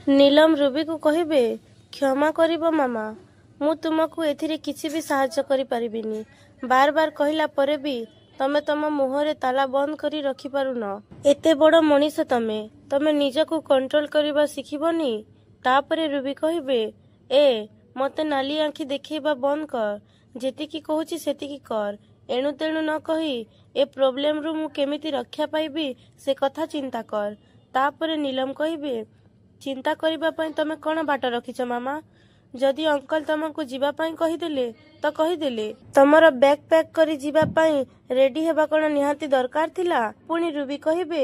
नीलम ruby को कहिबे क्षमा करिबो मामा, मु तुमको एथिरे किछि भी साहाय्य करि परिबिनी। बार बार कहिला परे भी तमे तम मुहरे ताला बंद करी रखि पारुन। एते बड़ मनीष तमे निजको कंट्रोल करिबा शिखिबनी। तापरे रुबी कहिबे ए मते नाली आंखी देखैबा बंद कर, जेतिकी कहूची सेतिकी कर, एणु तेणु न कही ए प्रोब्लेम रु मु केमिति रक्षा पाइबी से कथा चिंता कर। तापरे नीलम कहिबे चिंता करिबा पई तमे कोन बाट रखिछ मामा? जदि अंकल तुमको जीवा पई कहिदेले तो कहिदेले, तमर बैग पैक करी जीवा पई रेडी हेबा कोन निहाती दरकार थिला। पुणी रुबी कहिबे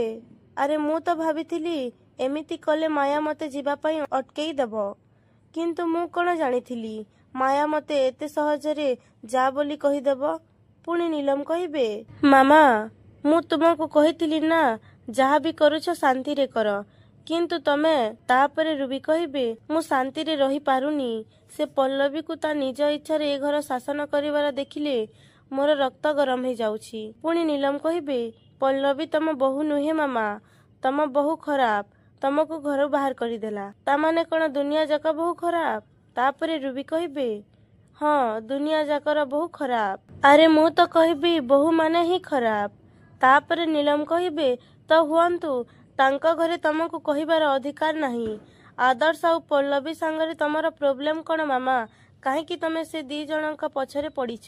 अरे मु तो भाबिथिली एमिति कले माया मते जीवा पई अटकेई देबो, किंतु मु कोन जानिथिली माया मते एते सहजरे जा बोली कहिदेबो। पुणी नीलम कहिबे मामा मु तुमको कहिथिली ना जहा भी करूछ शांति रे कर, किंतु तमे। तापरे रुबी कहिबे मु शांति रे रही पारुनी। से पल्लवी को ता निज इच्छा रे ए घर शासन करिवार देखिले मोर रक्त गरम हो जाउछि। पुणी नीलम कहिबे पल्लवी तम बहु नुहे मामा, तम बहु खराब, तमको घर बाहर करिदेला। ता माने कोन दुनिया जाक बहु खराब? तापरे रुबी कहिबे हाँ दुनिया जाकर बहु खराब। अरे मु तो कहिबी बहु माने ही खराब। तापरे नीलम कहिबे तो हुअंतु, तांका घरे तमको कहिबार अधिकार नहीं। आदर्श आउ पल्लवी सांगरे तमर प्रोब्लेम कोन मामा? काहेकि तमे से दी जनका पछरे पड़ीछ?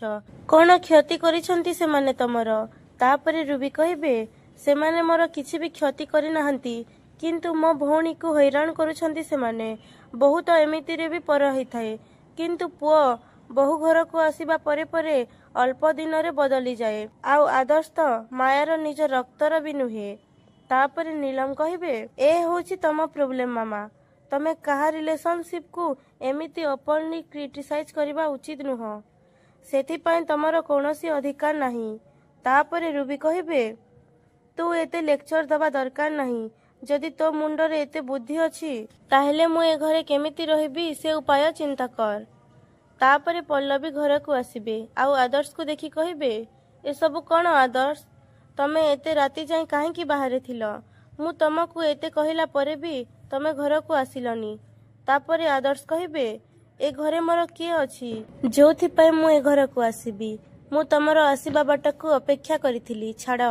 कोन क्षति करिसंती से माने तमर? तापरे रुबी कहिबे से माने मोर किछि भी क्षति करि नाहंती, किंतु मो भौणी को हैरान करूछंती से माने। बहुत एमिति रे भी पर होई थाए, किंतु पुओ बहु घर को आसीबा परे परे अल्प दिन रे बदली जाए। आउ आदर्श तो मायार निज रक्तर भी नुहे। तापरे नीलम कहिबे ए होची तम प्रोब्लेम मामा, तमे कहा रिलेशनशिप को एमिति ओपनली क्रिटिसाइज करिबा उचित नुह, सेथि पई तमरो कोनोसी अधिकार नाही। तापरे रुबी कहिबे तू एते लेक्चर दबा दरकार नाही। जदि तो मुंडर एते बुद्धि अछि ताहेले मु ए घरे केमिति रहिबी से उपाय चिंता कर। तापरे पल्लवी घर को आसीबे आउ आदर्श को देखि कहिबे ए सब कोन आदर्श, तमे एते राति जाई काहेकि बाहरे थिलो? मु तमको एते कहिला परे भी तमे घर को आसिलनी। तापरे आदर्श कहिबे ए घरे मोर किए अछि जोथि पई मु ए घर को आसीबी? मु तमरो आसीबा बाट को अपेक्षा करिथिली, छाड़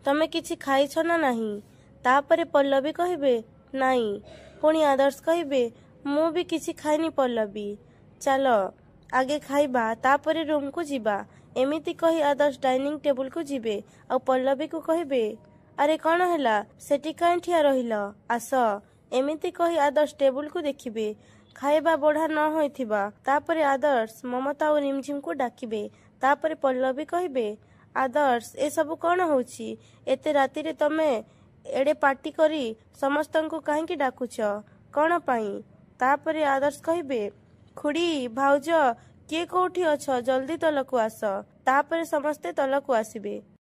तमे किछि खाइछ ना नाही? तापरे पल्लवी कहिबे नाही। पुणी आदर्श कहिबे मु भी किछि खाइनी पल्लवी, चलो आगे खाइबा तापरे रूम को जीवा। एमिति कही आदर्श डाइनिंग टेबल को जीवे और पल्लवी को कहिबे अरे कौन हैला सेठी काहे ठिया रहिल, आस। एमिति कही आदर्श टेबल को देखिबे खाइबा बढ़ा न होइथिबा। तापरे आदर्श ममता और रिमझिम को डाकिबे। तापरे पल्लवी कहिबे आदर्श ए सब कौन होउछि? एते राति रे तमे एडे पार्टी करी समस्तंको काहेकि डाकुछ कौन पाई? तापरे आदर्श कहिबे खुड़ी भाउज किए कोठी अछ, जल्दी तलको आस। तापरे समस्ते तलको आसिबे।